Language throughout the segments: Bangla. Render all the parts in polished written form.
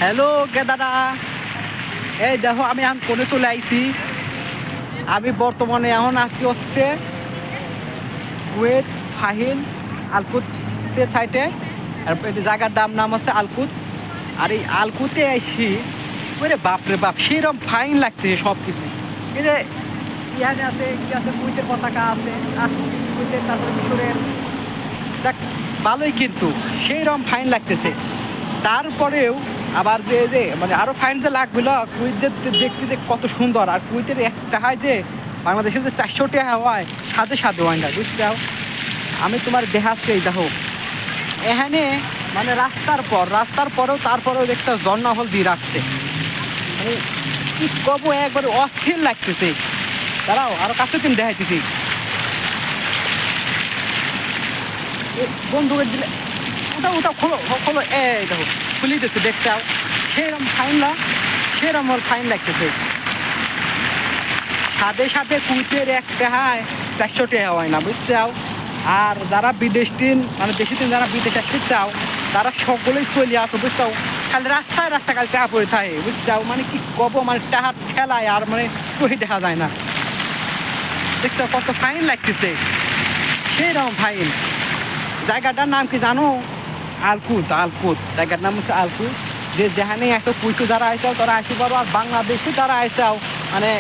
হ্যালো দাদা, এই দেখো আমি এখন কোনে চলে আইছি। আমি বর্তমানে এখন আছি হচ্ছে কুয়েত ফাহিল আলকুতের সাইডে। আর এই জায়গার নাম হচ্ছে আলকুত। আর এই আলকুতে আইসি ওরে বাপরে বাপ, সেরকম ফাইন লাগতেছে সব কিছু। এই যে ইয়ানে আছে, কি আছে, কুয়েতের পতাকা আছে, আর কুয়েতের তারপরে মিশরের, দেখ ভালোই, কিন্তু সেইরকম ফাইন লাগতেছে। তারপরেও আবার যে যে মানে আরো ফাইন যে লাগছিল, কুইত যে দেখতে যে কত সুন্দর। আর কুইতের একটা হয় যে বাংলাদেশের যে 400 টাকা হয়, সাথে সাথে হয় না, বুঝতে পাও। আমি তোমার দেখাচ্ছি, এই দেখো এখানে মানে রাস্তার পরেও তারপরেও দেখছো ঝর্ণা ফল দিয়ে রাখছে। মানে কি কব, একবারে অস্থির লাগতেছে। দাঁড়াও আরো কাছে দিন দেখাইতেছি। বন্ধুকে দিলে ওটা ওটা খোলো খোলো, এই দেখো খুলি দিচ্ছে, দেখতে আও সেরম ফাইন লাগতেছে। সাথে সাথে কুইতের একটা হয় 400 টাকা হয় না, বুঝতে চাও। আর যারা বিদেশ দিন মানে বেশি দিন যারা বিদেশ আসতে চাও, তারা সকলেই চলে আসো, বুঝছাও। খালি রাস্তায় খালি টাকা পড়ে থাকে, বুঝছাও। মানে কি কব, মানে টাহার ঠেলায় আর মানে কই দেখা যায় না। দেখছো কত ফাইন লাগতেছে, সেইরকম ফাইন। জায়গাটার নাম কি জানো? আলকুত জায়গার নাম হচ্ছে আলকুত। যে যেখানে একটা কুইতে যারা আইসাও তারা আসতে পারো, আর বাংলাদেশে যারা আইসাও মানে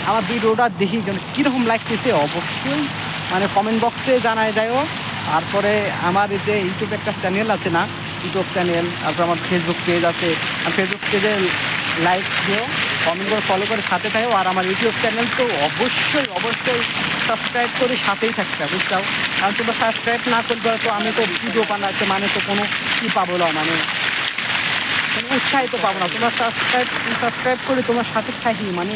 আমার ভিডিওটা দেখি কীরকম লাগতেছে অবশ্যই মানে কমেন্ট বক্সে জানায় যায়ও। তারপরে আমার এই যে ইউটিউবে একটা চ্যানেল আছে না, ইউটিউব চ্যানেল, তারপর আমার ফেসবুক পেজ আছে, আর ফেসবুক পেজে লাইক দিও, কমেন্ট করে ফলো করে সাথে থাকো। আর আমার ইউটিউব চ্যানেল তো অবশ্যই সাবস্ক্রাইব করে সাথেই থাকতে, বুঝছাও। কারণ তোমরা সাবস্ক্রাইব না করবে তো আমি তো ভিডিও বানাতে মানে তো কোনো কী পাবো না, মানে কোনো উৎসাহিত পাবো না। তোমরা সাবস্ক্রাইব করে তোমার সাথে থাকি, মানে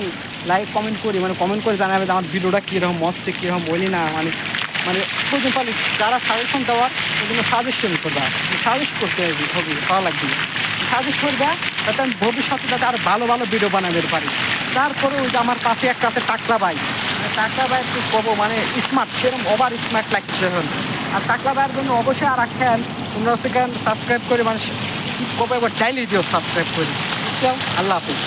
লাইক কমেন্ট করি, মানে কমেন্ট করে জানাবে যে আমার ভিডিওটা কীরকম মস্ত, কীরকম বলি না, মানে মানে প্রয়োজন পালি যারা সাজেশন দেওয়ার ওই সাজেশন করবা, সাজেস্ট করতে হবে, ভালো লাগবে সাজেস্ট করবা, যাতে আমি ভবিষ্যতে যাতে আরও ভালো ভালো ভিডিও বানাতে পারি। তারপরে ওই যে আমার পাশে একটা আছে টাকলা ভাই, টাকলা ভাই একটু কবো মানে স্মার্ট, সেরকম ওভার স্মার্ট লাগছে এখন। আর টাকলা ভাইয়ের জন্য অবশ্যই আর রাখেন তোমরা হচ্ছে সাবস্ক্রাইব করে, মানে কবে একবার চাইলেই দিও সাবস্ক্রাইব করি, বুঝছো। আল্লাহ হাফিজ।